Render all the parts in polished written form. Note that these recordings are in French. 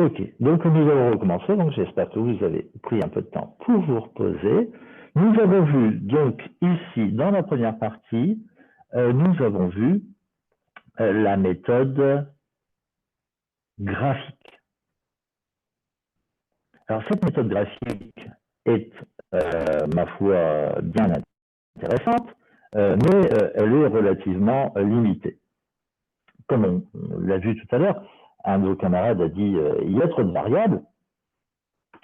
Ok, donc nous allons recommencer. Donc j'espère que vous avez pris un peu de temps pour vous reposer. Nous avons vu donc ici dans la première partie, nous avons vu la méthode graphique. Alors cette méthode graphique est, ma foi, bien intéressante, mais elle est relativement limitée. Comme on l'a vu tout à l'heure, un de vos camarades a dit il y a trop de variables.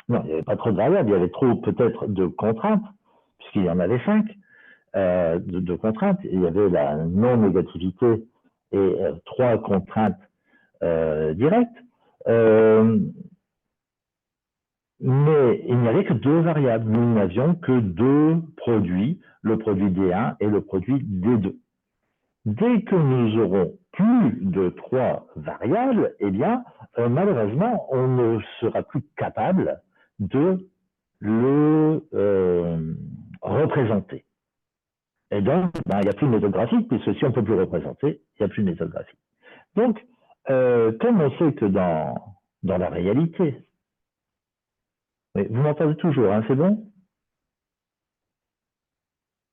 Non, il n'y avait pas trop de variables, il y avait trop peut-être de contraintes, puisqu'il y en avait 5 de contraintes. Il y avait la non-négativité et 3 contraintes directes. Mais il n'y avait que 2 variables. Nous n'avions que 2 produits, le produit D1 et le produit D2. Dès que nous aurons plus de 3 variables, eh bien, malheureusement, on ne sera plus capable de le représenter. Et donc, il n'y a plus de méthode graphique, puisque si on ne peut plus représenter, il n'y a plus de méthode graphique. Donc, comme on sait que dans la réalité, vous m'entendez toujours, hein, c'est bon?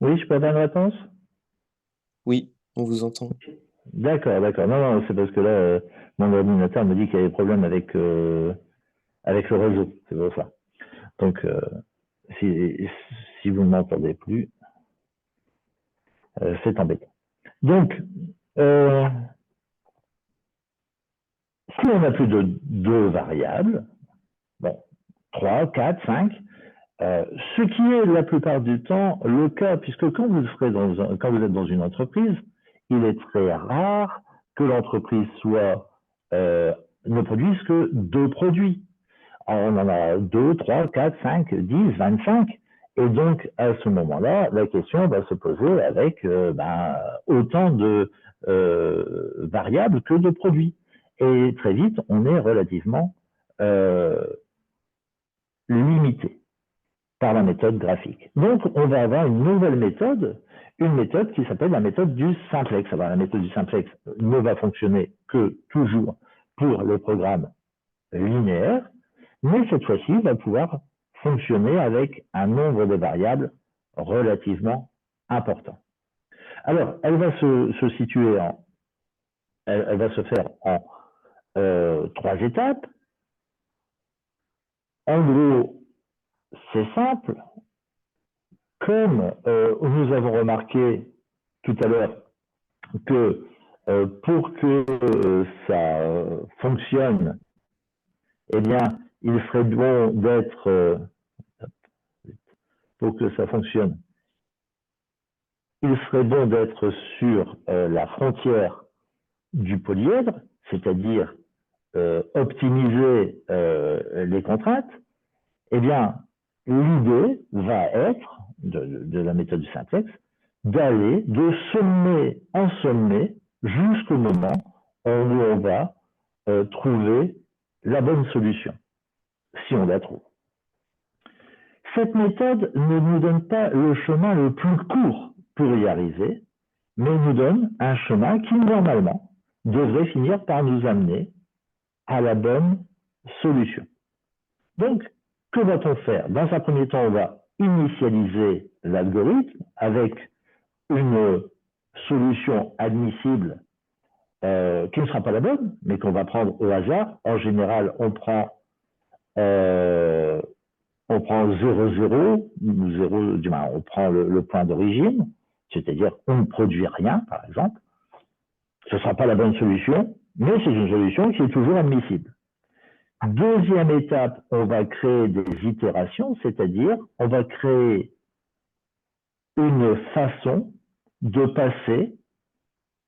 Oui, je peux avoir une réponse? Oui, on vous entend. D'accord, d'accord. Non, non, c'est parce que là, mon ordinateur me dit qu'il y a des problèmes avec le réseau, c'est pour ça. Donc, si vous ne m'entendez plus, c'est embêtant. Donc, si on n'a plus de 2 variables, bon, 3, 4, 5, ce qui est la plupart du temps le cas, puisque quand vous êtes dans une entreprise, il est très rare que l'entreprise ne produise que 2 produits. On en a 2, 3, 4, 5, 10, 25. Et donc, à ce moment-là, la question va se poser avec autant de variables que de produits. Et très vite, on est relativement limité par la méthode graphique. Donc, on va avoir une nouvelle méthode, une méthode qui s'appelle la méthode du simplex. Alors, la méthode du simplex ne va fonctionner que toujours pour les programmes linéaires, mais cette fois-ci, va pouvoir fonctionner avec un nombre de variables relativement important. Alors, elle va se situer elle va se faire en 3 étapes. En gros, c'est simple. Comme nous avons remarqué tout à l'heure que pour que ça fonctionne, eh bien, il serait bon d'être, pour que ça fonctionne, il serait bon d'être sur la frontière du polyèdre, c'est-à-dire optimiser les contraintes. Eh bien, l'idée va être, de la méthode du simplex, d'aller de sommet en sommet jusqu'au moment où on va trouver la bonne solution, si on la trouve. Cette méthode ne nous donne pas le chemin le plus court pour y arriver, mais nous donne un chemin qui, normalement, devrait finir par nous amener à la bonne solution. Donc, que va-t-on faire? Dans un premier temps, on va initialiser l'algorithme avec une solution admissible qui ne sera pas la bonne, mais qu'on va prendre au hasard. En général, on prend 0, 0, on prend le point d'origine, c'est-à-dire on ne produit rien, par exemple. Ce ne sera pas la bonne solution, mais c'est une solution qui est toujours admissible. Deuxième étape, on va créer des itérations, c'est-à-dire on va créer une façon de passer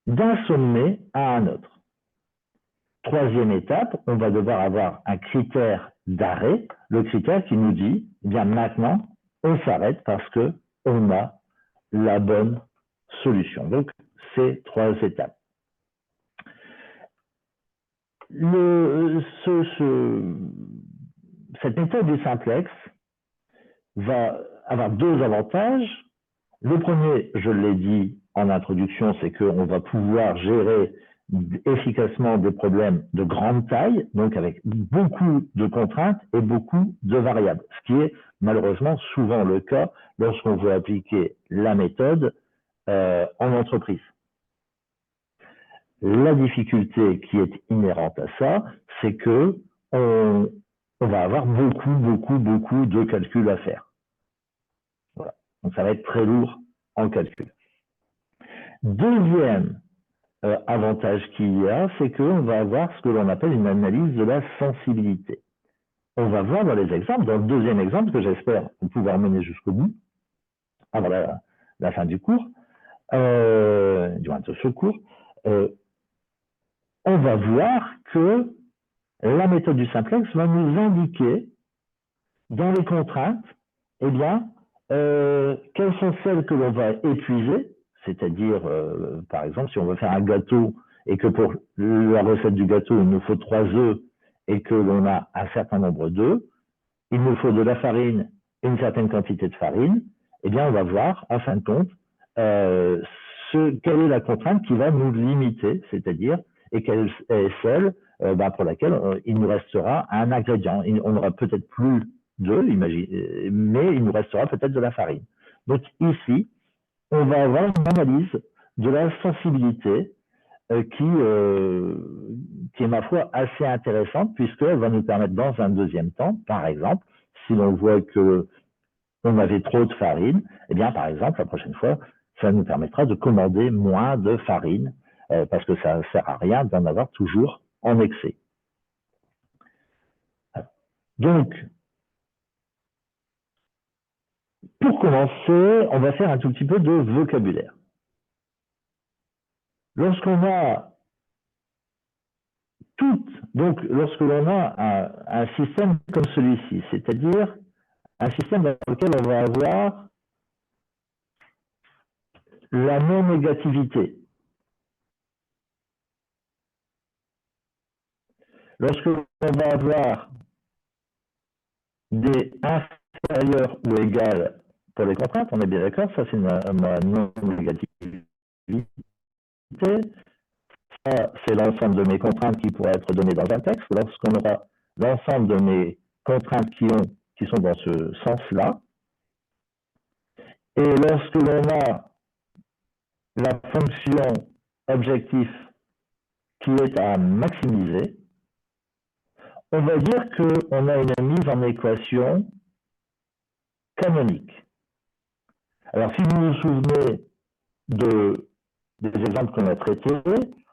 d'un sommet à un autre. Troisième étape, on va devoir avoir un critère d'arrêt, le critère qui nous dit, eh bien maintenant, on s'arrête parce qu'on a la bonne solution. Donc, c'est 3 étapes. Cette méthode du simplex va avoir 2 avantages. Le premier, je l'ai dit en introduction, c'est qu'on va pouvoir gérer efficacement des problèmes de grande taille, donc avec beaucoup de contraintes et beaucoup de variables, ce qui est malheureusement souvent le cas lorsqu'on veut appliquer la méthode en entreprise. La difficulté qui est inhérente à ça, c'est que on va avoir beaucoup de calculs à faire. Voilà. Donc ça va être très lourd en calcul. Deuxième avantage qu'il y a, c'est qu'on va avoir ce que l'on appelle une analyse de la sensibilité. On va voir dans les exemples, dans le deuxième exemple que j'espère pouvoir mener jusqu'au bout, avant la fin du cours, du moins de ce cours, on va voir que la méthode du simplex va nous indiquer dans les contraintes, eh bien, quelles sont celles que l'on va épuiser, c'est-à-dire, par exemple, si on veut faire un gâteau et que pour la recette du gâteau, il nous faut 3 œufs et que l'on a un certain nombre d'œufs, il nous faut de la farine et une certaine quantité de farine, eh bien, on va voir, en fin de compte, quelle est la contrainte qui va nous limiter, c'est-à-dire, et quelle est celle pour laquelle il nous restera un ingrédient. On n'aura peut-être plus d'œufs, mais il nous restera peut-être de la farine. Donc ici, on va avoir une analyse de la sensibilité qui est, ma foi, assez intéressante, puisqu'elle va nous permettre, dans un deuxième temps, par exemple, si l'on voit que on avait trop de farine, eh bien, par exemple, la prochaine fois, ça nous permettra de commander moins de farine, parce que ça ne sert à rien d'en avoir toujours en excès. Donc, pour commencer, on va faire un tout petit peu de vocabulaire. Lorsqu'on a lorsque l'on a un système comme celui-ci, c'est-à-dire un système dans lequel on va avoir la non-négativité. Lorsque l'on va avoir des inférieurs ou égales pour les contraintes, on est bien d'accord, ça c'est ma non-négativité. Ça, c'est l'ensemble de mes contraintes qui pourraient être données dans un texte. Lorsqu'on aura l'ensemble de mes contraintes qui sont dans ce sens-là, et lorsque l'on a la fonction objectif qui est à maximiser, on va dire qu'on a une mise en équation canonique. Alors, si vous vous souvenez des exemples qu'on a traités,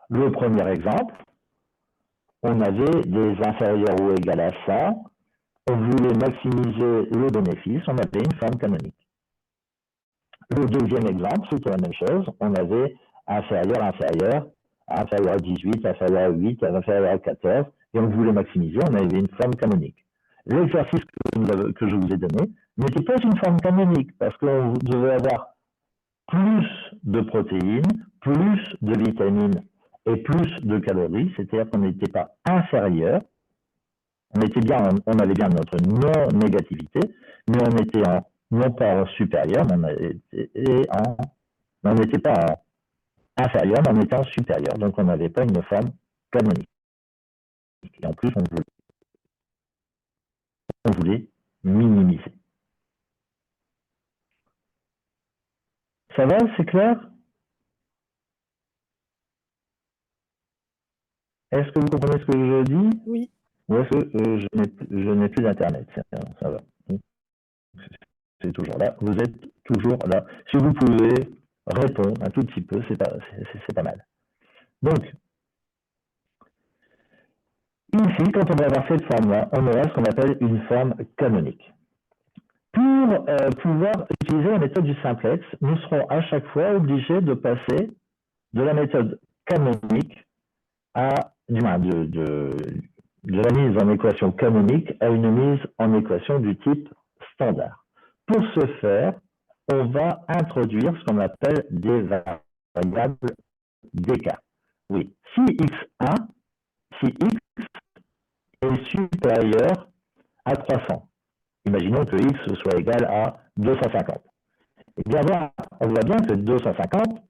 le premier exemple, on avait des inférieurs ou égales à 100, on voulait maximiser le bénéfice, on avait une forme canonique. Le deuxième exemple, c'était la même chose, on avait inférieur à 18, inférieur à 8, inférieur à 14, et on voulait maximiser, on avait une forme canonique. L'exercice que je vous ai donné n'était pas une forme canonique, parce qu'on devait avoir plus de protéines, plus de vitamines et plus de calories, c'est-à-dire qu'on n'était pas inférieur, on avait bien notre non-négativité, mais on était non pas en supérieur, mais on n'était pas en inférieur, mais on était en supérieur, donc on n'avait pas une forme canonique. Et en plus, on voulait minimiser. Ça va, c'est clair? Est-ce que vous comprenez ce que je dis? Oui. Ou est-ce que je n'ai plus d'internet? Ça va. C'est toujours là. Vous êtes toujours là. Si vous pouvez répondre un tout petit peu, c'est pas mal. Donc, ici, quand on va avoir cette forme-là, on aura ce qu'on appelle une forme canonique. Pour pouvoir utiliser la méthode du simplex, nous serons à chaque fois obligés de passer de la méthode canonique de la mise en équation canonique à une mise en équation du type standard. Pour ce faire, on va introduire ce qu'on appelle des variables d'écart. Oui, si x1, si x est supérieur à 300, imaginons que x soit égal à 250. Eh bien, on voit bien que 250,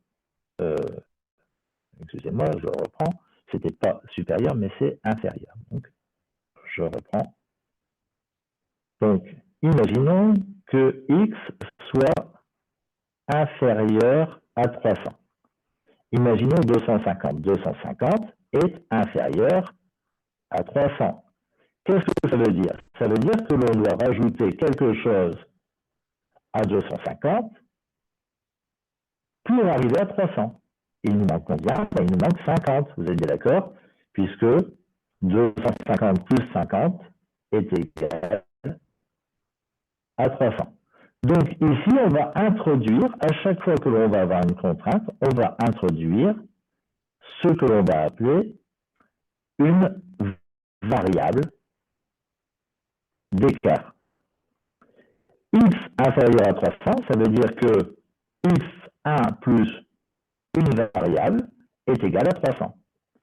excusez-moi, excusez-moi, je reprends, c'était pas supérieur, mais c'est inférieur. Donc, je reprends. Donc, imaginons que x soit inférieur à 300. Imaginons 250. 250 est inférieur à 300. Qu'est-ce que ça veut dire? Ça veut dire que l'on doit rajouter quelque chose à 250 pour arriver à 300. Il nous manque combien? Il nous manque 50, vous êtes bien d'accord? Puisque 250 plus 50 est égal à 300. Donc ici, on va introduire, à chaque fois que l'on va avoir une contrainte, on va introduire ce que l'on va appeler une variable d'écart. X inférieur à 300, ça veut dire que x1 plus une variable est égale à 300,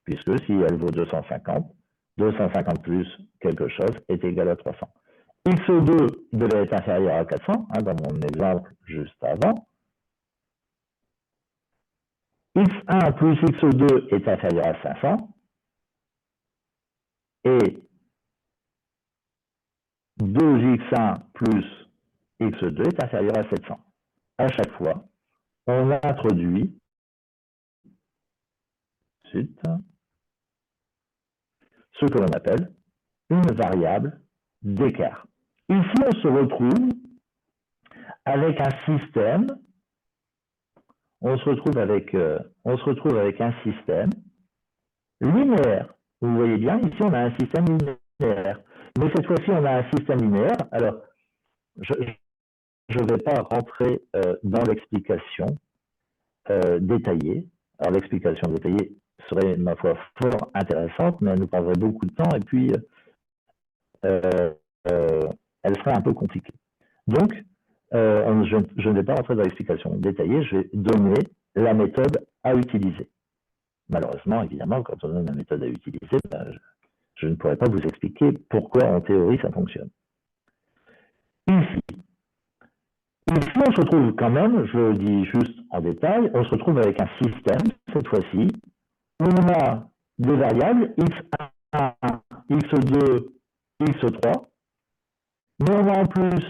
puisque si elle vaut 250, 250 plus quelque chose est égal à 300. x2 devait être inférieur à 400, dans mon exemple juste avant. x1 plus x2 est inférieur à 500, et 2x1 plus x2 est inférieur à 700. À chaque fois, on introduit ce que l'on appelle une variable d'écart. Ici, on se retrouve avec un système, on se retrouve avec un système linéaire. Vous voyez bien, ici, on a un système linéaire. Mais cette fois-ci, on a un système linéaire. Alors, je ne vais pas rentrer dans l'explication détaillée. Alors, l'explication détaillée serait, ma foi, fort intéressante, mais elle nous prendrait beaucoup de temps et puis elle serait un peu compliquée. Donc, je ne vais pas rentrer dans l'explication détaillée, je vais donner la méthode à utiliser. Malheureusement, évidemment, quand on donne la méthode à utiliser, ben, je ne pourrais pas vous expliquer pourquoi en théorie ça fonctionne. Ici, on se retrouve quand même, je le dis juste en détail, on se retrouve avec un système, cette fois-ci, où on a des variables x1, x2, x3, mais on a en plus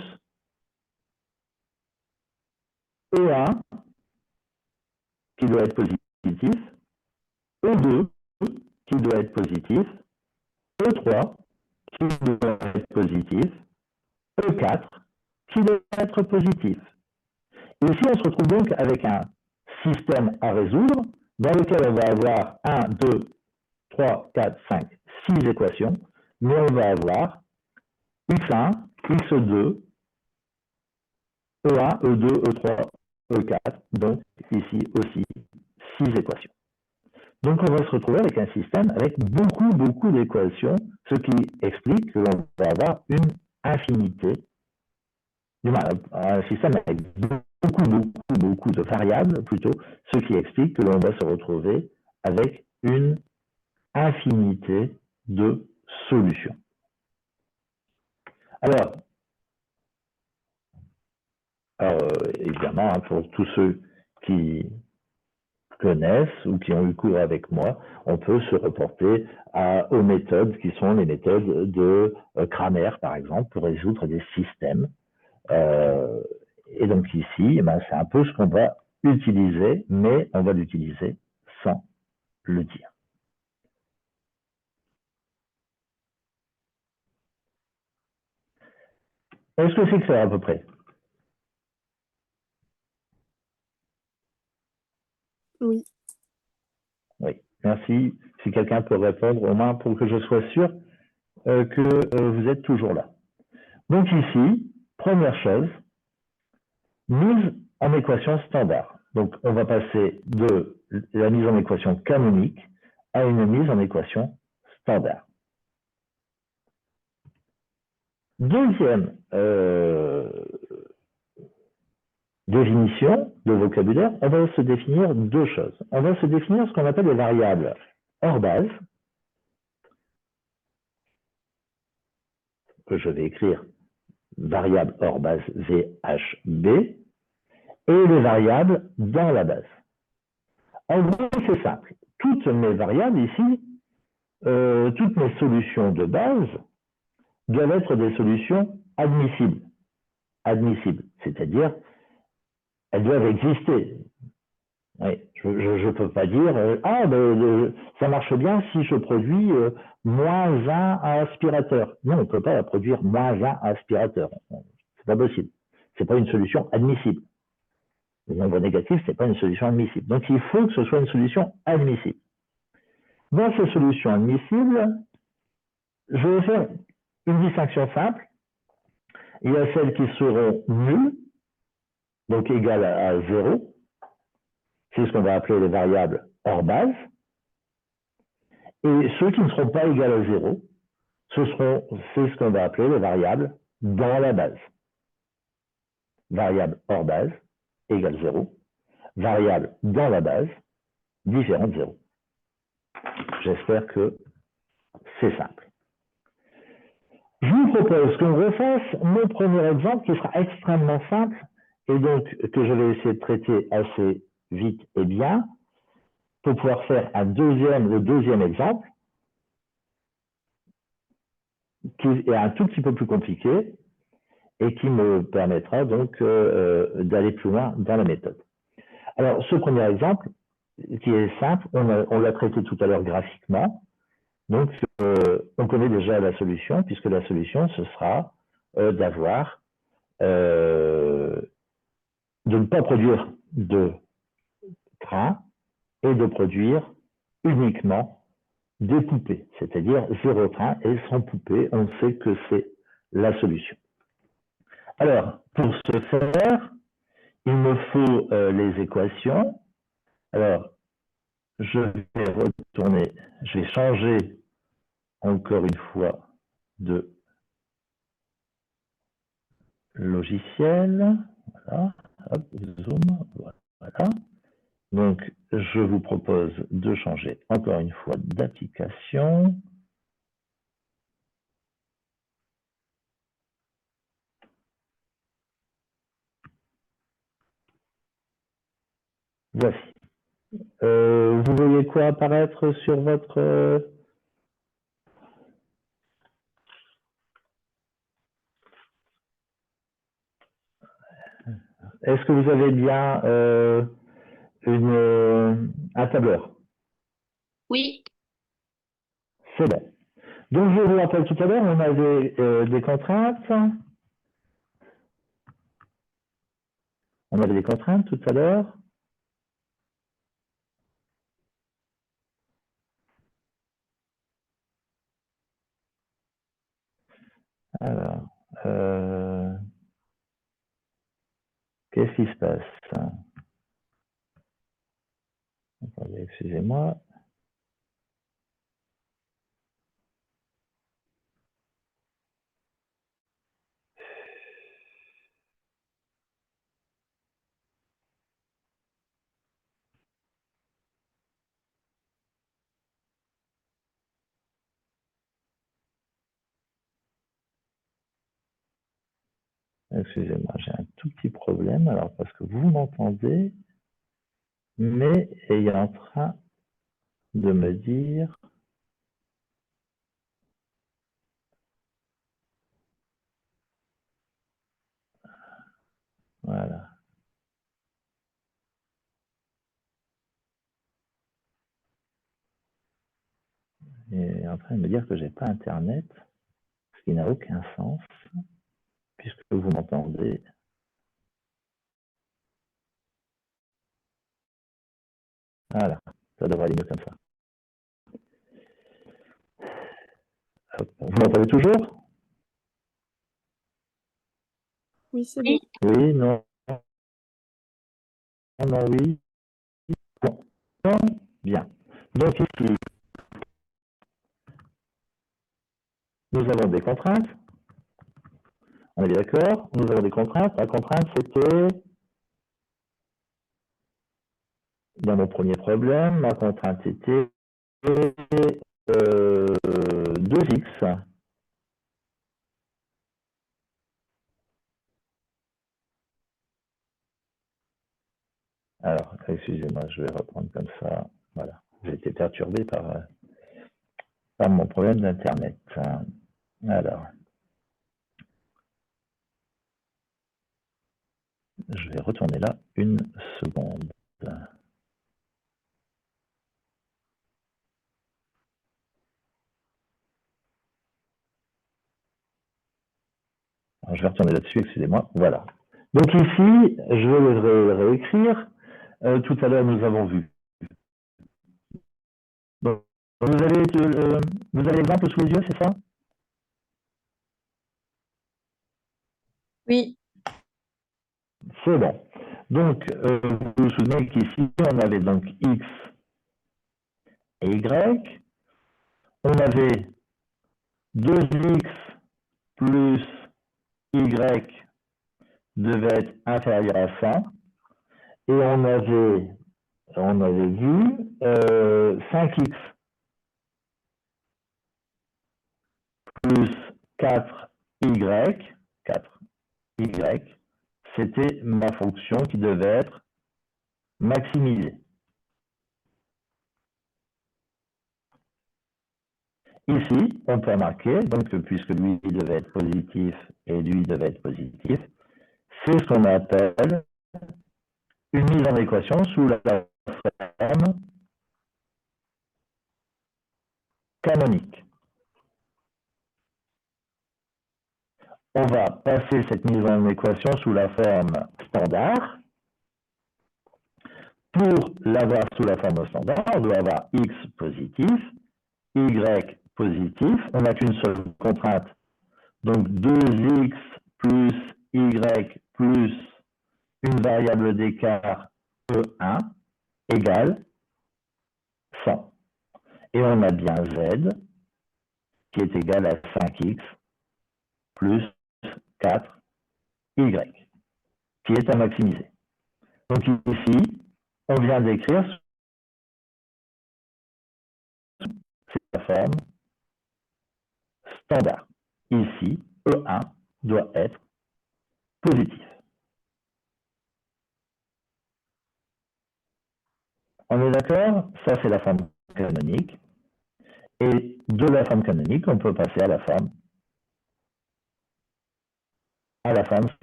E1 qui doit être positif, E2 qui doit être positif, E3 qui doit être positif, E4 qui doit être positif. Ici, on se retrouve donc avec un système à résoudre dans lequel on va avoir 1, 2, 3, 4, 5, 6 équations, mais on va avoir x1, x2, E1, E2, E3, E4, donc ici aussi 6 équations. Donc on va se retrouver avec un système avec beaucoup d'équations, ce qui explique que l'on va avoir une infinité, un système avec beaucoup de variables plutôt, ce qui explique que l'on va se retrouver avec une infinité de solutions. Alors évidemment, pour tous ceux qui connaissent ou qui ont eu cours avec moi, on peut se reporter aux méthodes qui sont les méthodes de Cramer, par exemple, pour résoudre des systèmes. Et donc ici, c'est un peu ce qu'on va utiliser, mais on va l'utiliser sans le dire. Est-ce que c'est clair à peu près? Oui. Oui, merci. Si quelqu'un peut répondre, au moins pour que je sois sûr que vous êtes toujours là. Donc ici, première chose, mise en équation standard. Donc on va passer de la mise en équation canonique à une mise en équation standard. Deuxième définition de vocabulaire, on va se définir deux choses. On va se définir ce qu'on appelle les variables hors base, que je vais écrire variable hors base VHB, et les variables dans la base. En gros, c'est simple. toutes mes variables ici, toutes mes solutions de base doivent être des solutions admissibles. Admissibles, c'est-à-dire, elles doivent exister. Oui, je ne peux pas dire ça marche bien si je produis -1 aspirateur. Non, on ne peut pas produire -1 aspirateur. C'est pas possible. C'est pas une solution admissible. Le nombre négatif, c'est pas une solution admissible. Donc il faut que ce soit une solution admissible. Dans ces solutions admissibles, je vais faire une distinction simple. Il y a celles qui seront nulles, donc égales à 0. C'est ce qu'on va appeler les variables hors base. Et ceux qui ne seront pas égales à 0, c'est ce qu'on va appeler les variables dans la base. Variable hors base égale 0. Variable dans la base différente de 0. J'espère que c'est simple. Je vous propose qu'on refasse mon premier exemple qui sera extrêmement simple et donc que je vais essayer de traiter assez vite et bien pour pouvoir faire le deuxième exemple qui est un tout petit peu plus compliqué et qui me permettra donc d'aller plus loin dans la méthode. Alors, ce premier exemple, qui est simple, on l'a traité tout à l'heure graphiquement. Donc, on connaît déjà la solution, puisque la solution, ce sera d'avoir, de ne pas produire de train et de produire uniquement des poupées, c'est-à-dire 0 train et 100 poupées. On sait que c'est la solution. Alors, pour ce faire, il me faut les équations. Alors, je vais changer encore une fois de logiciel. Voilà, hop, zoom, voilà. Donc, je vous propose de changer encore une fois d'application. Voici. Vous voyez quoi apparaître sur votre... Est-ce que vous avez bien un tableur? Oui. C'est bon. Donc, je vous rappelle tout à l'heure, on avait des contraintes. On avait des contraintes tout à l'heure. Alors, qu'est-ce qui se passe? Attendez, excusez-moi. Excusez-moi, j'ai un tout petit problème. Alors, parce que vous m'entendez, mais il est en train de me dire... Voilà. Il est en train de me dire que j'ai pas Internet, ce qui n'a aucun sens, puisque vous m'entendez. Voilà, ça devrait aller mieux comme ça. Hop. Vous m'entendez toujours? Oui, c'est bon. Oui, non, non, oui. Bon, non, bien. Donc ici, nous avons des contraintes. On est bien d'accord? Nous avons des contraintes. La contrainte, c'était, dans mon premier problème, ma contrainte était 2x. Alors, excusez-moi, je vais reprendre comme ça. Voilà. J'ai été perturbé par mon problème d'Internet. Alors, je vais retourner là une seconde. Alors, je vais retourner là-dessus, excusez-moi. Voilà. Donc ici, je vais le réécrire. Tout à l'heure, nous avons vu. Donc, vous avez l'exemple sous les yeux, c'est ça? Oui. C'est bon. Donc, vous vous souvenez qu'ici, on avait donc x et y. On avait 2x plus y devait être inférieur à 100. Et on avait vu 5x plus 4y, c'était ma fonction qui devait être maximisée. Ici, on peut remarquer, donc, puisque lui devait être positif et lui devait être positif, c'est ce qu'on appelle une mise en équation sous la forme canonique. On va passer cette mise en équation sous la forme standard. Pour l'avoir sous la forme standard, on doit avoir x positif, y positif. On n'a qu'une seule contrainte. Donc 2x plus y plus une variable d'écart E1 égale 100. Et on a bien z qui est égal à 5x plus 4y, qui est à maximiser. Donc ici, on vient d'écrire la forme standard. Ici, E1 doit être positif. On est d'accord? Ça, c'est la forme canonique. Et de la forme canonique, on peut passer à la forme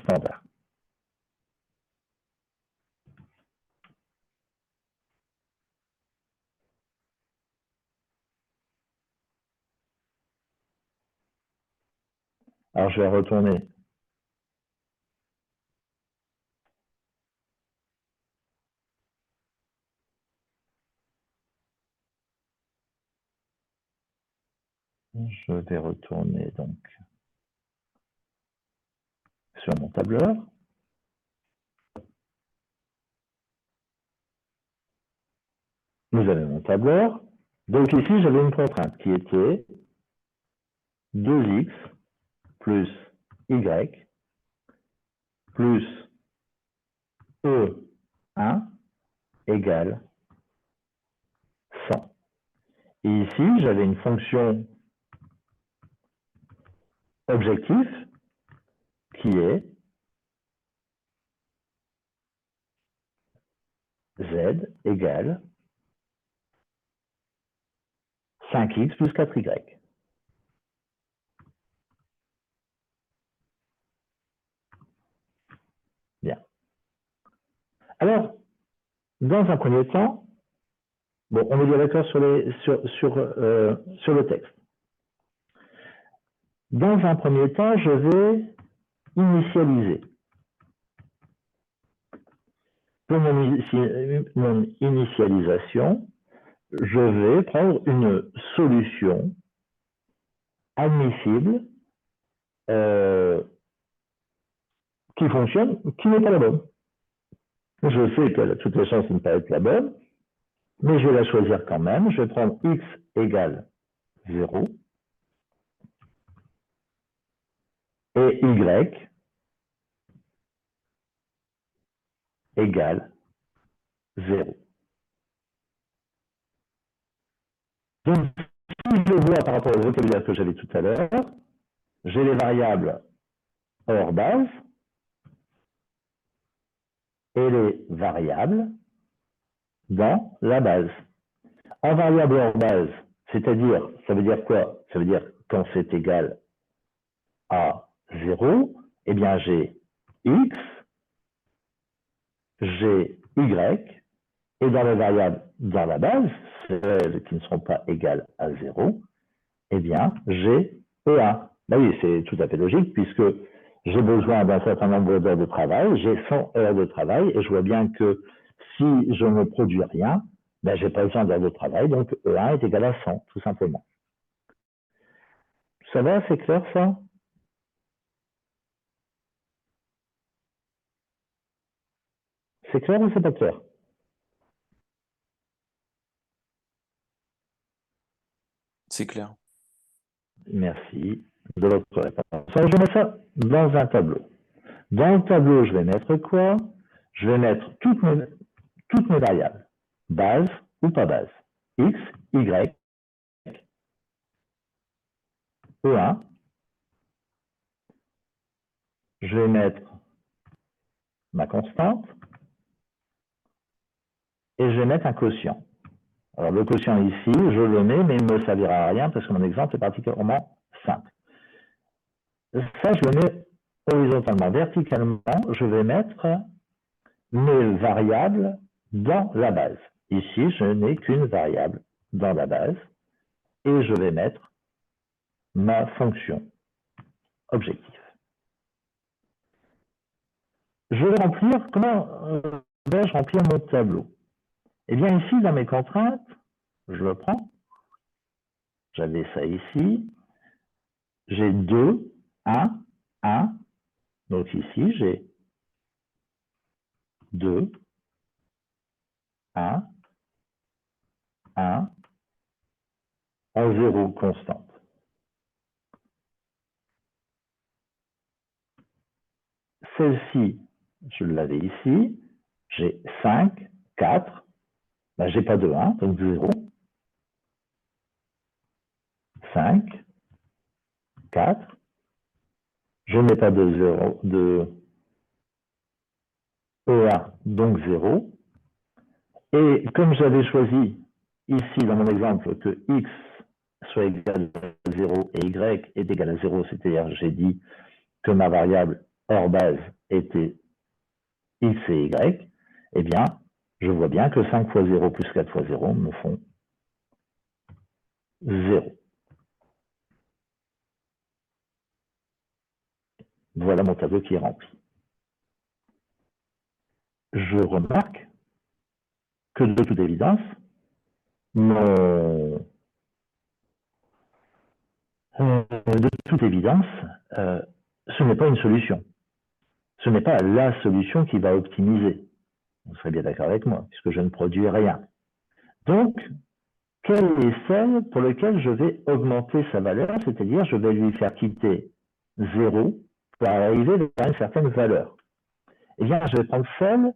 standard. Alors, je vais retourner. Je vais retourner donc sur mon tableur. Vous avez mon tableur. Donc ici, j'avais une contrainte qui était 2x plus y plus E1 égale 100. Et ici, j'avais une fonction objectif qui est z égale 5x plus 4y. Bien. Alors, dans un premier temps, bon, on est bien d'accord sur le texte. Dans un premier temps, je vais initialiser. Pour mon initialisation, je vais prendre une solution admissible qui fonctionne, qui n'est pas la bonne. Je sais qu'elle a toutes les chances de ne pas être la bonne, mais je vais la choisir quand même. Je vais prendre x égale 0 et y égale 0. Donc, si je vois par rapport au vocabulaire que j'avais tout à l'heure, j'ai les variables hors base et les variables dans la base. en variable hors base, c'est-à-dire, ça veut dire quoi? Ça veut dire quand c'est égal à 0, eh bien j'ai x, j'ai y, et dans les variables dans la base, celles qui ne seront pas égales à 0, eh bien j'ai E1. Ben oui, c'est tout à fait logique, puisque j'ai besoin d'un certain nombre d'heures de travail, j'ai 100 heures de travail, et je vois bien que si je ne produis rien, ben, je n'ai pas besoin d'heures de travail, donc E1 est égal à 100, tout simplement. Ça va, c'est clair ça? C'est clair ou c'est pas clair? C'est clair. Merci de votre réponse. Alors, je mets ça dans un tableau. Dans le tableau, je vais mettre quoi? Je vais mettre toutes mes variables, base ou pas base, x, y, E1. Je vais mettre ma constante et je vais mettre un quotient. Alors, le quotient ici, je le mets, mais il ne me servira à rien parce que mon exemple est particulièrement simple. Ça, je le mets horizontalement. Verticalement, je vais mettre mes variables dans la base. Ici, je n'ai qu'une variable dans la base et je vais mettre ma fonction objectif. Je vais remplir, comment vais-je remplir mon tableau? Eh bien, ici, dans mes contraintes, je le prends, j'avais ça ici, j'ai 2, 1, 1, donc ici, j'ai 2, 1, 1, en 0 constante. Celle-ci, je l'avais ici, j'ai 5, 4, ben, j'ai pas de 1, donc 0, 5, 4, je n'ai pas de 0, de E1, donc 0, et comme j'avais choisi ici dans mon exemple que x soit égal à 0 et y est égal à 0, c'est-à-dire j'ai dit que ma variable hors base était x et y, eh bien, je vois bien que 5 fois 0 plus 4 fois 0 me font 0. Voilà mon tableau qui est rempli. Je remarque que de toute évidence, de toute évidence, ce n'est pas une solution. Ce n'est pas la solution qui va optimiser. Vous serez bien d'accord avec moi, puisque je ne produis rien. Donc, quelle est celle pour laquelle je vais augmenter sa valeur, c'est-à-dire je vais lui faire quitter 0 pour arriver à une certaine valeur? Eh bien, je vais prendre celle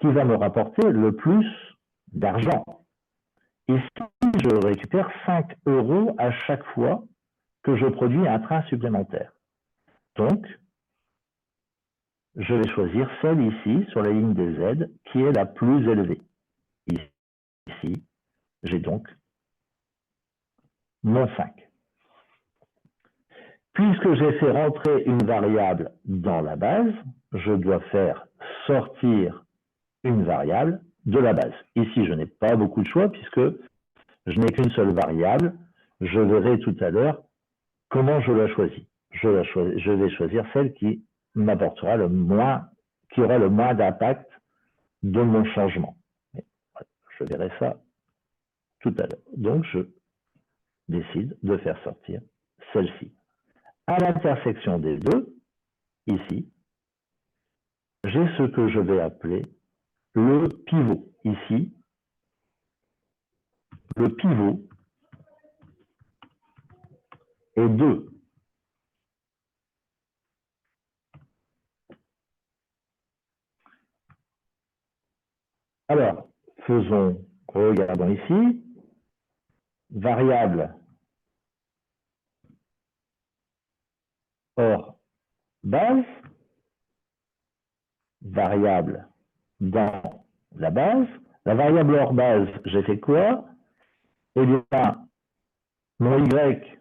qui va me rapporter le plus d'argent. Ici, je récupère 5 € à chaque fois que je produis un train supplémentaire. Donc, je vais choisir celle ici, sur la ligne des Z, qui est la plus élevée. Ici, j'ai donc mon 5. Puisque j'ai fait rentrer une variable dans la base, je dois faire sortir une variable de la base. Ici, je n'ai pas beaucoup de choix puisque je n'ai qu'une seule variable. Je verrai tout à l'heure comment je la choisis. Je vais choisir celle qui m'apportera le moins, qui aura le moins d'impact de mon changement. Je verrai ça tout à l'heure. Donc, je décide de faire sortir celle-ci. À l'intersection des deux, ici, j'ai ce que je vais appeler le pivot. Ici, le pivot est 2. Alors, regardons ici, variable hors base, variable dans la base. La variable hors base, j'ai fait quoi? eh bien, mon y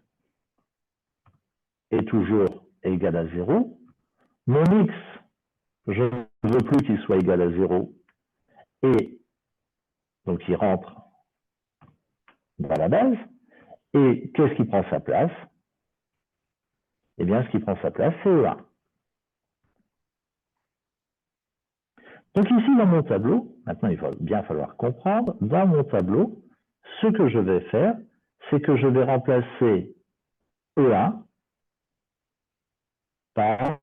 est toujours égal à 0. Mon x, je ne veux plus qu'il soit égal à 0. Et donc, il rentre dans la base. Et qu'est-ce qui prend sa place? Eh bien, ce qui prend sa place, c'est E1. Donc ici, dans mon tableau, maintenant il va bien falloir comprendre, dans mon tableau, ce que je vais faire, c'est que je vais remplacer E1 par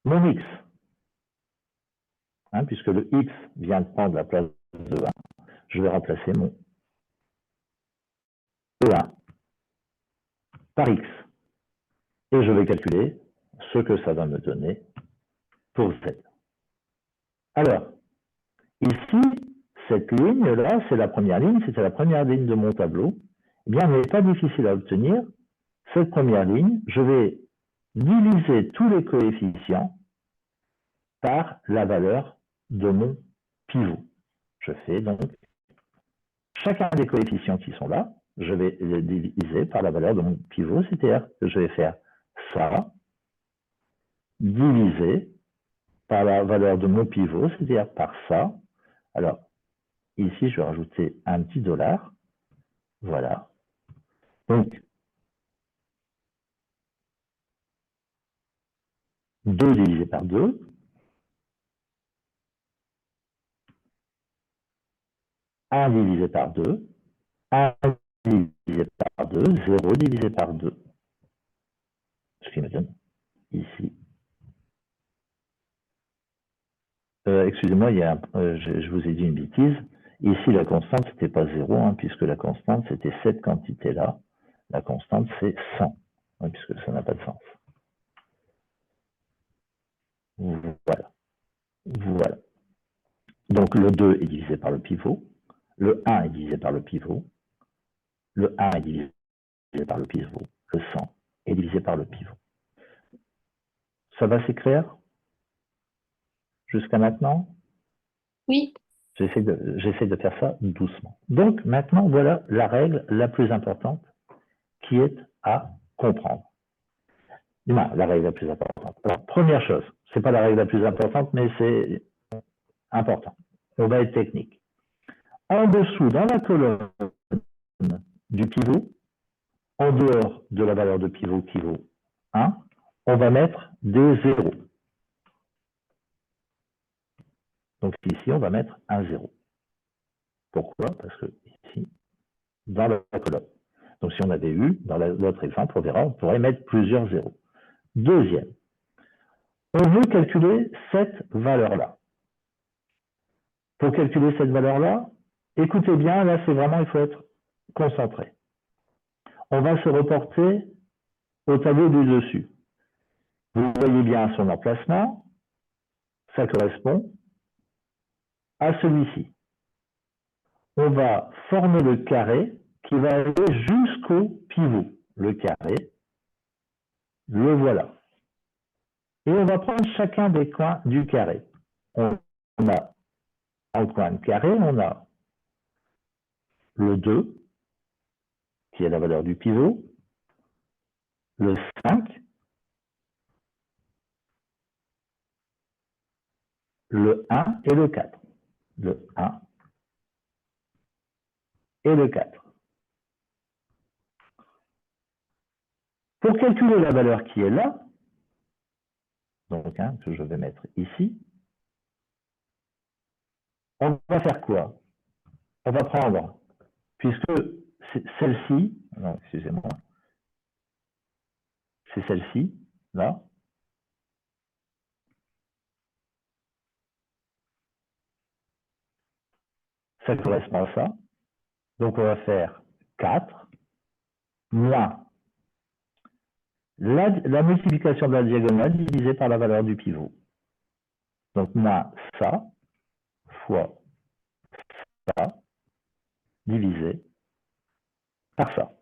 mon x, puisque le x vient de prendre la place de E1. Je vais remplacer mon E1 par x. Et je vais calculer ce que ça va me donner pour z. Alors, ici, cette ligne-là, c'est la première ligne, c'était la première ligne de mon tableau. Eh bien, elle n'est pas difficile à obtenir. Cette première ligne, je vais diviser tous les coefficients par la valeur de mon pivot. Je fais donc chacun des coefficients qui sont là, je vais les diviser par la valeur de mon pivot, c'est-à-dire que je vais faire ça divisé par la valeur de mon pivot, c'est-à-dire par ça. Alors, ici, je vais rajouter un petit $. Voilà. Donc, 2 divisé par 2. 1 divisé par 2. 1 divisé par 2. 0 divisé par 2. Ce qui me donne ici. Excusez-moi, je vous ai dit une bêtise. Ici, la constante, c'était pas 0, puisque la constante, c'était cette quantité-là. La constante, c'est 100, puisque ça n'a pas de sens. Voilà. Voilà. Donc, le 2 est divisé par le pivot. Le 1 est divisé par le pivot. Le 1 est divisé par le pivot. Le 100 est divisé par le pivot. Ça va, c'est clair? Jusqu'à maintenant? Oui. J'essaie de faire ça doucement. Donc, maintenant, voilà la règle la plus importante qui est à comprendre. La règle la plus importante. Alors, première chose, ce n'est pas la règle la plus importante, mais c'est important. On va être technique. En dessous, dans la colonne du pivot, en dehors de la valeur de pivot qui vaut 1, on va mettre des zéros. Donc ici, on va mettre un 0. Pourquoi? Parce que ici, dans la colonne. Donc si on avait eu, dans l'autre exemple, on verra, on pourrait mettre plusieurs zéros. Deuxième, on veut calculer cette valeur-là. Pour calculer cette valeur-là, écoutez bien, là c'est vraiment, il faut être concentré. On va se reporter au tableau du dessus. Vous voyez bien son emplacement, ça correspond à celui-ci. On va former le carré qui va aller jusqu'au pivot. Le carré, le voilà. Et on va prendre chacun des coins du carré. On a en coin de carré, on a le 2, qui est la valeur du pivot, le 5, le 1 et le 4. Le 1 et le 4. Pour calculer la valeur qui est là, donc que je vais mettre ici, on va faire quoi? On va prendre, puisque celle-ci, non, excusez-moi, c'est celle-ci, là, ça correspond à ça. Donc on va faire 4 moins la multiplication de la diagonale divisée par la valeur du pivot. Donc moins ça fois ça divisé par ça.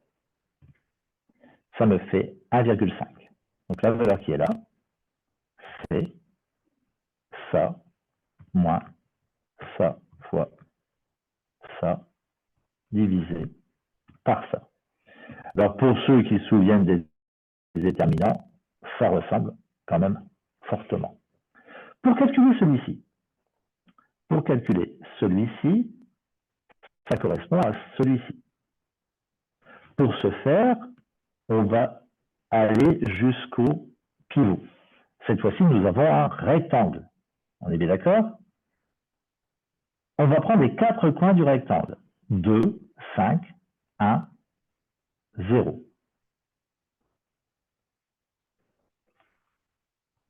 Ça me fait 1,5. Donc la valeur qui est là, c'est ça moins ça fois ça, divisé par ça. Alors, pour ceux qui se souviennent des déterminants, ça ressemble quand même fortement. Pour calculer celui-ci, ça correspond à celui-ci. Pour ce faire, on va aller jusqu'au pivot. Cette fois-ci, nous avons un rectangle. On est bien d'accord? On va prendre les 4 coins du rectangle. 2, 5, 1, 0.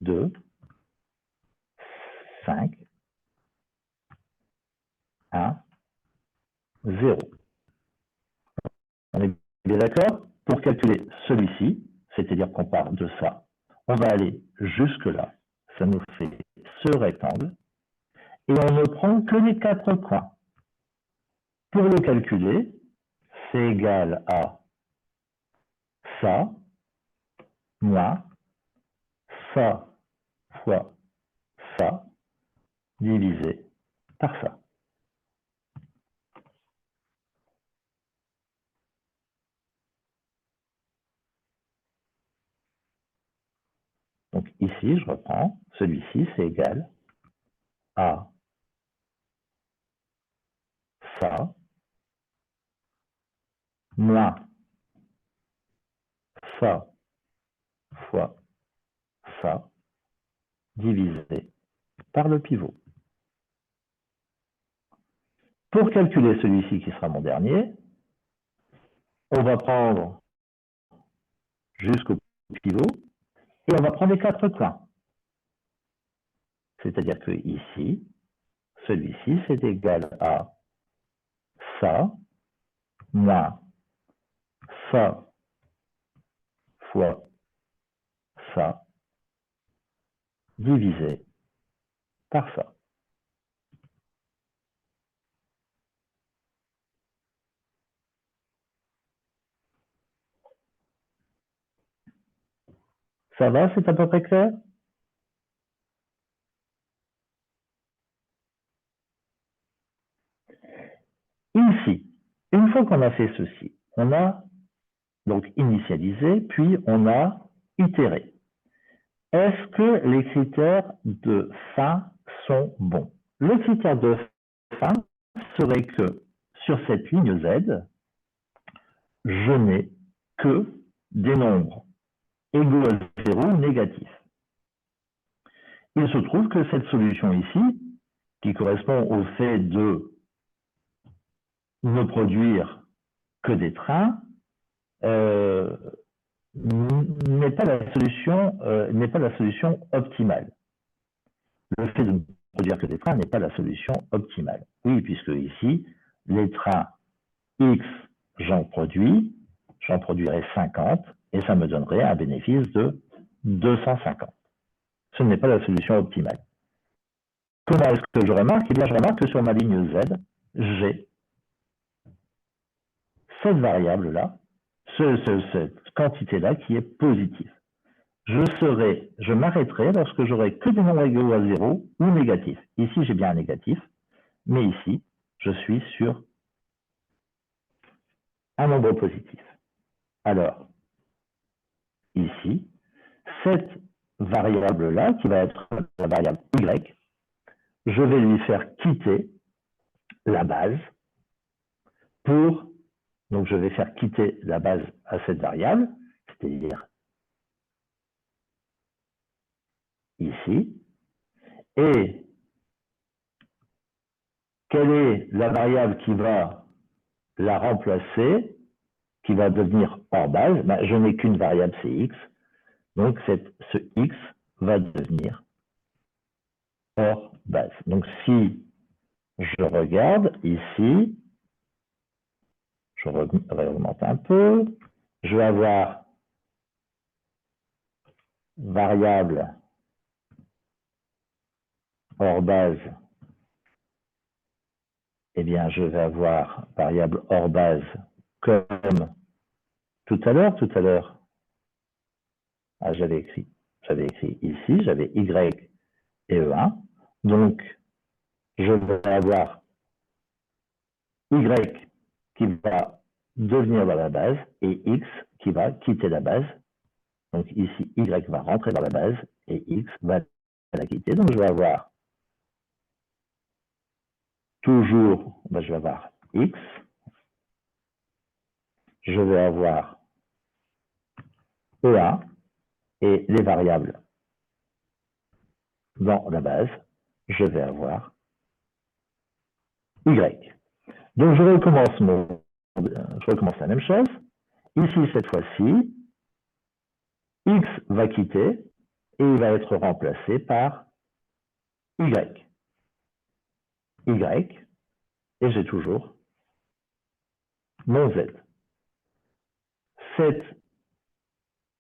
2, 5, 1, 0. On est bien d'accord? Pour calculer celui-ci, c'est-à-dire qu'on part de ça, on va aller jusque-là. Ça nous fait ce rectangle. Et on ne prend que les 4 coins. Pour le calculer, c'est égal à ça moins ça fois ça divisé par ça. Donc ici, je reprends, celui-ci, c'est égal à ça moins ça fois ça divisé par le pivot. Pour calculer celui-ci qui sera mon dernier, on va prendre jusqu'au pivot et on va prendre les 4 coins. C'est-à-dire que ici, celui-ci, c'est égal à ça moins ça fois ça divisé par ça. Ça va, c'est à peu près clair? Ici, une fois qu'on a fait ceci, on a donc initialisé, puis on a itéré. Est-ce que les critères de fin sont bons? Le critère de fin serait que sur cette ligne Z, je n'ai que des nombres égaux à 0 négatifs. Il se trouve que cette solution ici, qui correspond au fait de ne produire que des trains, n'est pas la solution optimale. Le fait de ne produire que des trains n'est pas la solution optimale. Oui, puisque ici, les trains X, j'en produirai 50, et ça me donnerait un bénéfice de 250. Ce n'est pas la solution optimale. Comment est-ce que je remarque? Eh bien, je remarque que sur ma ligne Z, j'ai cette variable-là, cette quantité-là qui est positive. Je m'arrêterai lorsque j'aurai que des nombres égaux à 0 ou négatifs. Ici, j'ai bien un négatif, mais ici, je suis sur un nombre positif. Alors, ici, cette variable-là, qui va être la variable y, je vais lui faire quitter la base donc je vais faire quitter la base à cette variable, c'est-à-dire ici, et quelle est la variable qui va la remplacer, qui va devenir hors base? Ben, je n'ai qu'une variable, c'est x, donc ce x va devenir hors base. Donc si je regarde ici, je réaugmente un peu, je vais avoir variable hors base, eh bien je vais avoir variable hors base comme tout à l'heure. Ah, j'avais écrit ici, j'avais y et E1, donc je vais avoir Y qui va devenir dans la base et X qui va quitter la base. Donc ici, Y va rentrer dans la base et X va la quitter. Donc je vais avoir toujours, je vais avoir X, je vais avoir E1 et les variables dans la base, je vais avoir Y. Donc je recommence la même chose. Ici, cette fois-ci, X va quitter et il va être remplacé par Y. Y, et j'ai toujours mon Z. Cette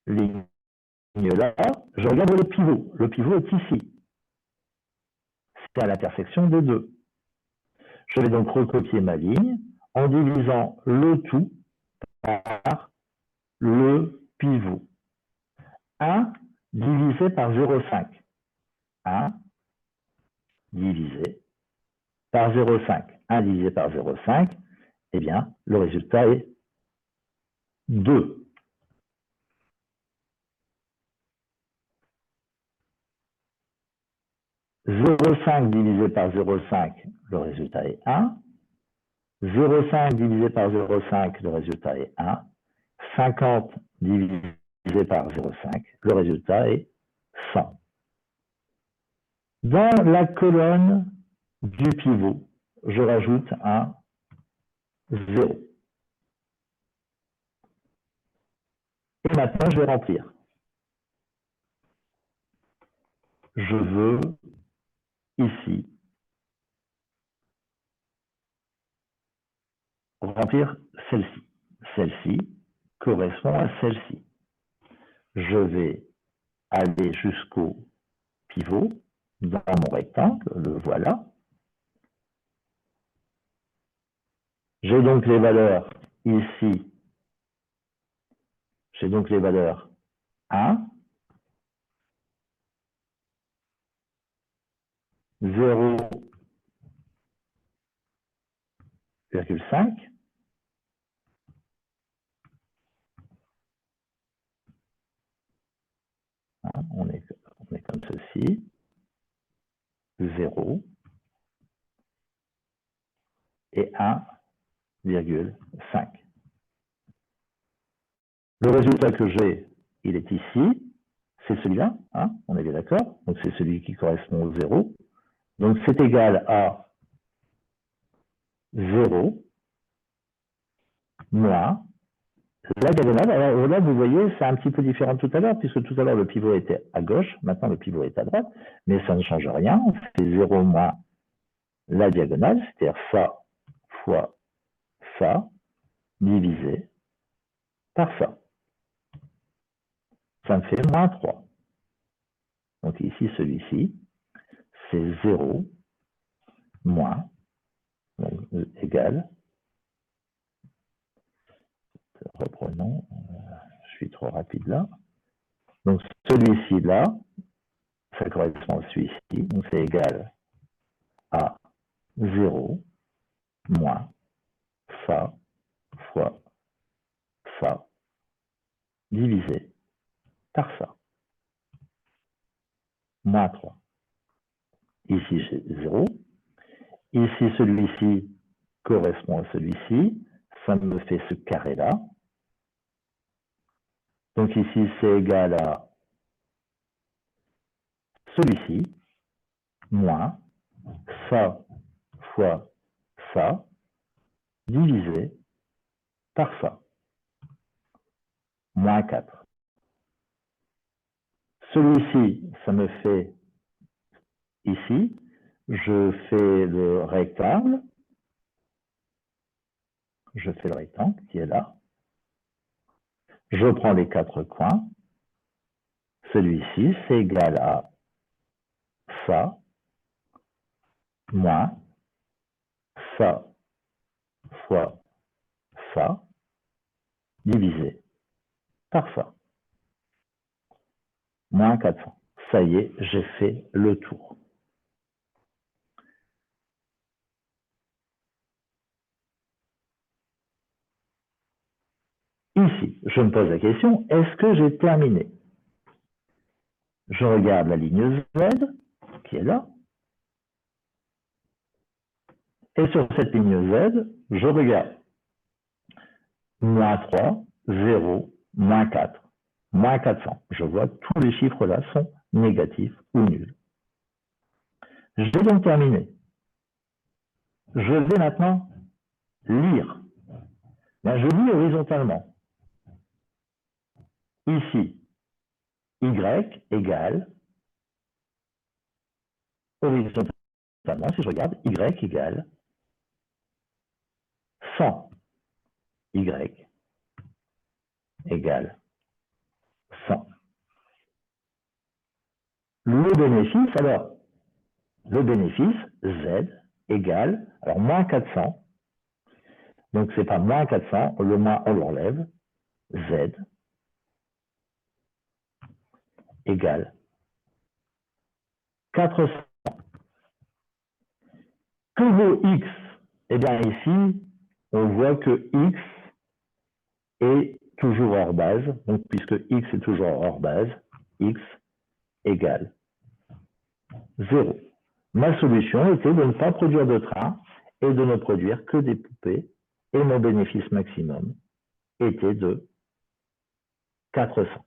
ligne-là, je regarde le pivot. Le pivot est ici. C'est à l'intersection des deux. Je vais donc recopier ma ligne en divisant le tout par le pivot. 1 divisé par 0,5. 1 divisé par 0,5. 1 divisé par 0,5, eh bien, le résultat est 2. 0,5 divisé par 0,5, le résultat est 1. 0,5 divisé par 0,5, le résultat est 1. 50 divisé par 0,5, le résultat est 100. Dans la colonne du pivot, je rajoute un 0. Et maintenant, je vais remplir. Je veux ici remplir celle-ci. Celle-ci correspond à celle-ci. Je vais aller jusqu'au pivot dans mon rectangle, le voilà. J'ai donc les valeurs ici. J'ai donc les valeurs 1, 0,5, on est comme ceci, 0 et 1,5. Le résultat que j'ai, il est ici, c'est celui-là, on est bien d'accord, donc c'est celui qui correspond au 0. Donc c'est égal à 0 moins la diagonale. Alors là, vous voyez, c'est un petit peu différent de tout à l'heure, puisque tout à l'heure, le pivot était à gauche, maintenant le pivot est à droite, mais ça ne change rien, on fait 0 moins la diagonale, c'est-à-dire ça fois ça, divisé par ça. Ça me fait moins 3. Donc ici, celui-ci, c'est 0 moins, donc égal, reprenons, je suis trop rapide là. Donc celui-ci là, ça correspond à celui-ci, donc c'est égal à 0 moins ça fois ça, divisé par ça. Moins 3. Ici, j'ai 0. Ici, celui-ci correspond à celui-ci. Ça me fait ce carré-là. Donc ici, c'est égal à celui-ci, moins ça fois ça, divisé par ça. Moins 4. Celui-ci, ça me fait ici, je fais le rectangle. Je fais le rectangle qui est là. Je prends les 4 coins. Celui-ci, c'est égal à ça, moins ça fois ça, divisé par ça. Moins 400. Ça y est, j'ai fait le tour. ici, je me pose la question, est-ce que j'ai terminé? Je regarde la ligne Z, qui est là. Et sur cette ligne Z, je regarde moins 3, 0, moins 4, moins 400. Je vois que tous les chiffres là sont négatifs ou nuls. J'ai donc terminé. Je vais maintenant lire. Ben, je lis horizontalement. Ici, Y égale, horizontalement, si je regarde, Y égale 100. Y égale 100. Le bénéfice, alors, le bénéfice, Z égale, alors moins 400, donc c'est pas moins 400, le moins on l'enlève, Z égale 400. Que vaut X? Eh bien ici, on voit que X est toujours hors base, donc puisque X est toujours hors base, X égale 0. Ma solution était de ne pas produire de train et de ne produire que des poupées, et mon bénéfice maximum était de 400.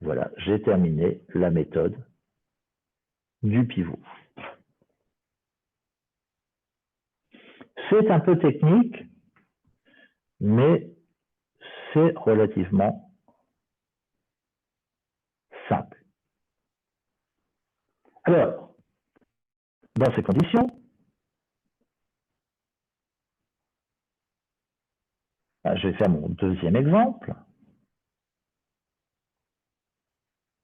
Voilà, j'ai terminé la méthode du pivot. C'est un peu technique, mais c'est relativement simple. Alors, dans ces conditions, je vais faire mon deuxième exemple.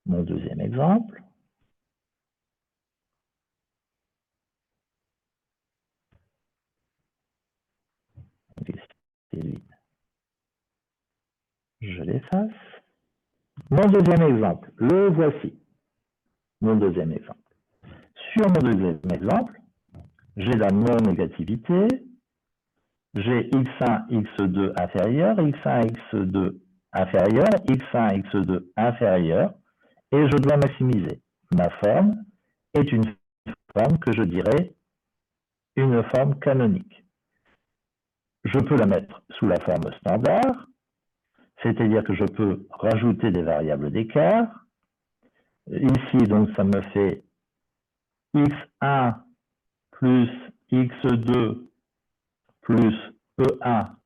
Mon deuxième exemple. Je l'efface. Mon deuxième exemple, le voici. Mon deuxième exemple. Sur mon deuxième exemple, j'ai la non-négativité, j'ai x1, x2 inférieur, x1, x2 inférieur, x1, x2 inférieur, et je dois maximiser. Ma forme est une forme que je dirais une forme canonique. Je peux la mettre sous la forme standard, c'est-à-dire que je peux rajouter des variables d'écart. Ici, donc, ça me fait x1 plus x2 plus e1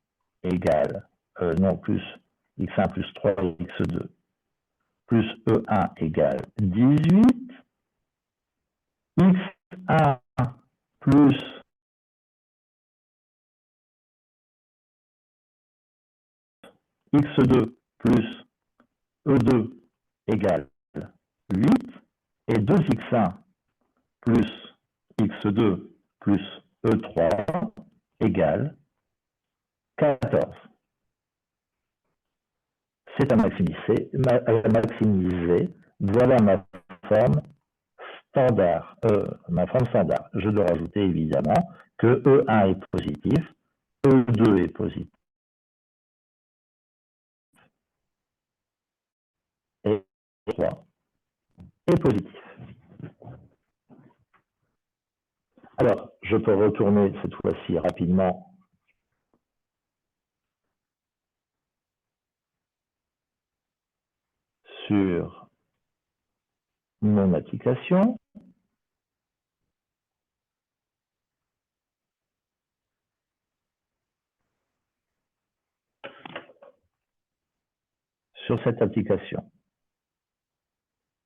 égale, non, plus x1 plus 3x2 plus e1 égale 18. x1 plus x2 plus e2 égale 8. Et 2x1 plus x2 plus e3 égale 14. C'est à maximiser. Voilà ma forme standard. Je dois rajouter évidemment que E1 est positif, E2 est positif et E3 est positif. Alors, je peux retourner cette fois-ci rapidement sur mon application. Sur cette application.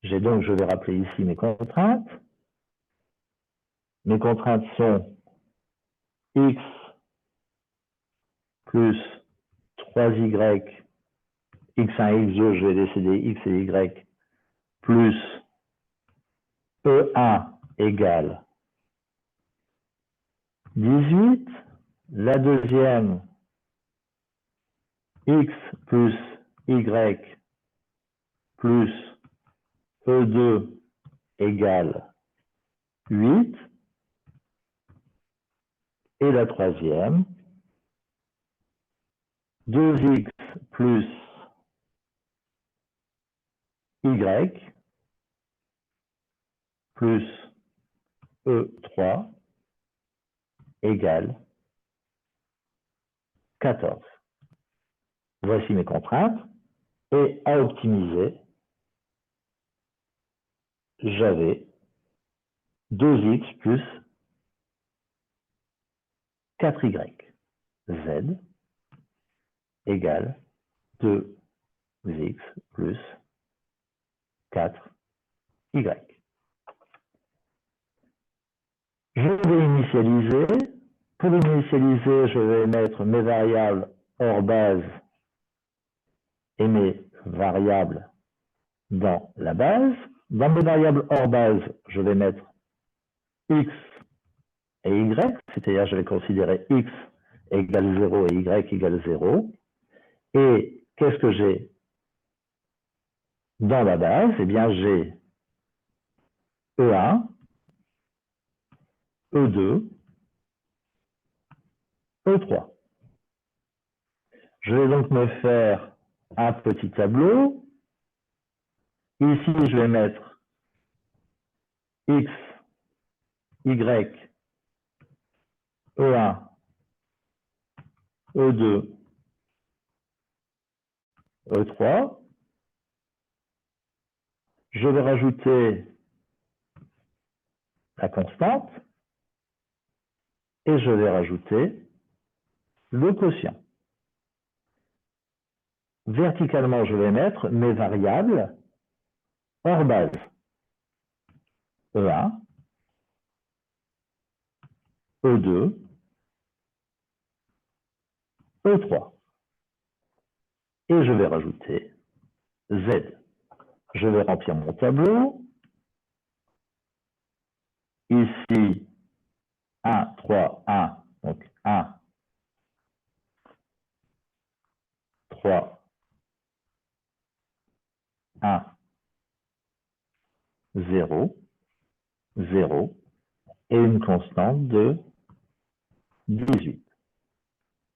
Je vais rappeler ici mes contraintes. Mes contraintes sont x plus 3y, x1, x2, je vais décider x et y, plus E1 égale 18. La deuxième, x plus y plus E2 égale 8. Et la troisième, 2x plus y plus E3 égale 14. Voici mes contraintes. Et à optimiser, j'avais 2x plus 4y. Z égale 2x plus 4y. Je vais initialiser. Pour initialiser, je vais mettre mes variables hors base et mes variables dans la base. Dans mes variables hors base, je vais mettre x et y, c'est-à-dire je vais considérer x égale 0 et y égale 0. Et qu'est-ce que j'ai dans la base? Eh bien, j'ai E1, E2, E3. Je vais donc me faire un petit tableau. Ici, je vais mettre x, y, E1, E2, E3. Je vais rajouter la constante et je vais rajouter le quotient. Verticalement, je vais mettre mes variables hors base. E1, E2, E3. Et je vais rajouter Z. Je vais remplir mon tableau. Ici, 1, 3, 1. Donc 1, 3, 1, 0, 0. Et une constante de 18.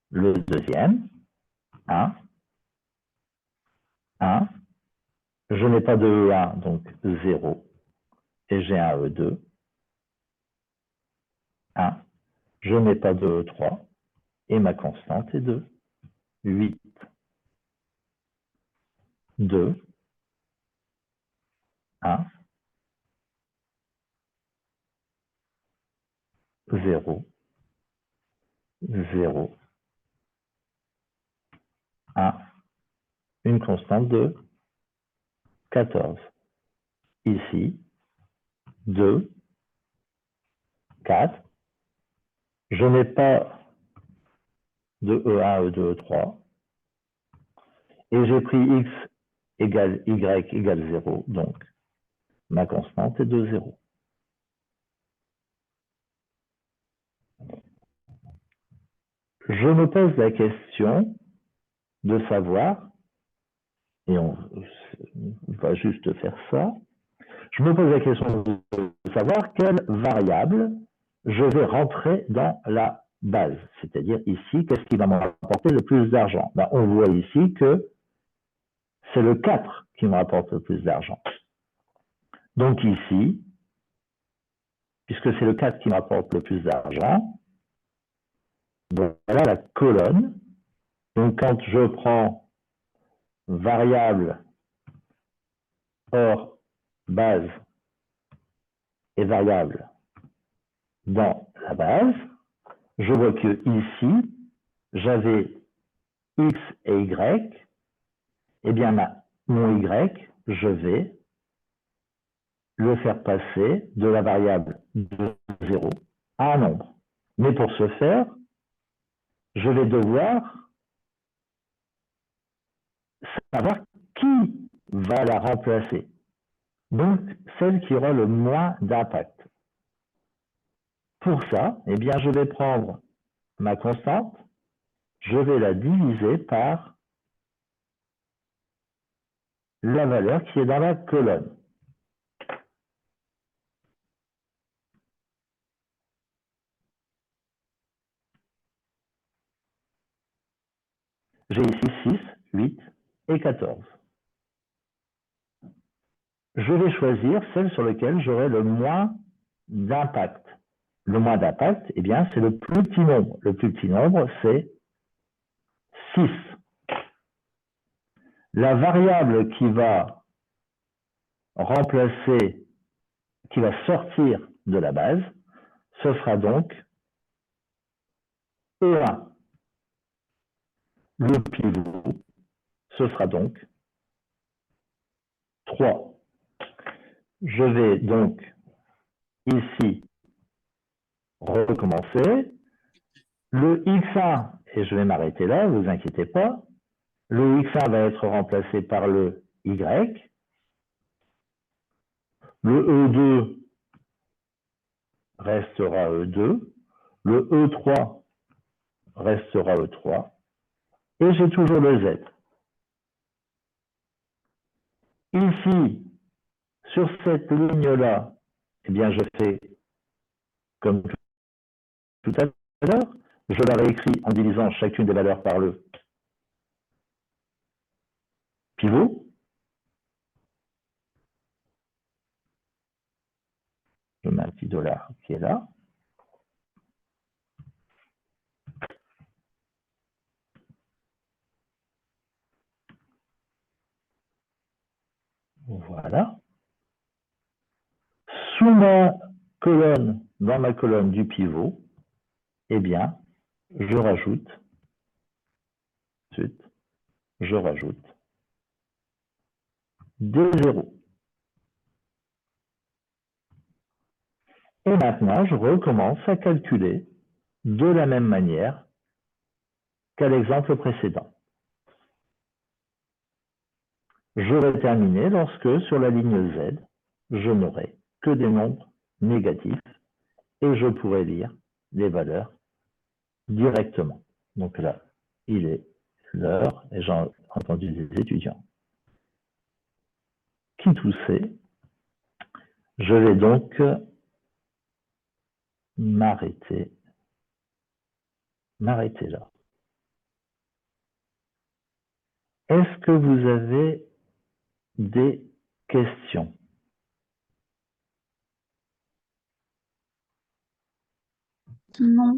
Le deuxième, 1, 1. Je n'ai pas de E1, donc 0. Et j'ai un E2, 1. Je n'ai pas de E3. Et ma constante est de 8. 2, 1, 0, 0, 1. Une constante de 14. Ici, 2, 4. Je n'ai pas de E1, E2, E3. Et j'ai pris x égale y égale 0. Donc, ma constante est de 0. Je me pose la question de savoir, et on va juste faire ça, je me pose la question de savoir quelle variable je vais rentrer dans la base. C'est-à-dire ici, qu'est-ce qui va me rapporter le plus d'argent? Ben, on voit ici que c'est le 4 qui me rapporte le plus d'argent. Donc ici, puisque c'est le 4 qui me rapporte le plus d'argent, voilà la colonne. Donc quand je prends variable hors base et variable dans la base, je vois que ici, j'avais x et y, et bien mon y, je vais le faire passer de la variable de 0 à un nombre. Mais pour ce faire, je vais devoir savoir qui va la remplacer. Donc, celle qui aura le moins d'impact. Pour ça, eh bien, je vais prendre ma constante, je vais la diviser par la valeur qui est dans la colonne. J'ai ici 6, 8 et 14. Je vais choisir celle sur laquelle j'aurai le moins d'impact. Le moins d'impact, eh bien, c'est le plus petit nombre. Le plus petit nombre, c'est 6. La variable qui va remplacer, qui va sortir de la base, ce sera donc E1. Le pivot, ce sera donc 3. Je vais donc ici recommencer. Le X1, et je vais m'arrêter là, ne vous inquiétez pas, le X1 va être remplacé par le Y. Le E2 restera E2. Le E3 restera E3. Et j'ai toujours le Z. Ici, sur cette ligne-là, eh bien, je fais comme tout à l'heure. Je la réécris en divisant chacune des valeurs par le pivot. Je mets un petit dollar qui est là. Voilà. Sous ma colonne, dans ma colonne du pivot, eh bien, je rajoute des zéros. Et maintenant, je recommence à calculer de la même manière qu'à l'exemple précédent. Je vais terminer lorsque, sur la ligne Z, je n'aurai que des nombres négatifs et je pourrai lire les valeurs directement. Donc là, il est l'heure et j'ai entendu des étudiants qui toussaient. Je vais donc m'arrêter là. Est-ce que vous avez des questions? Non.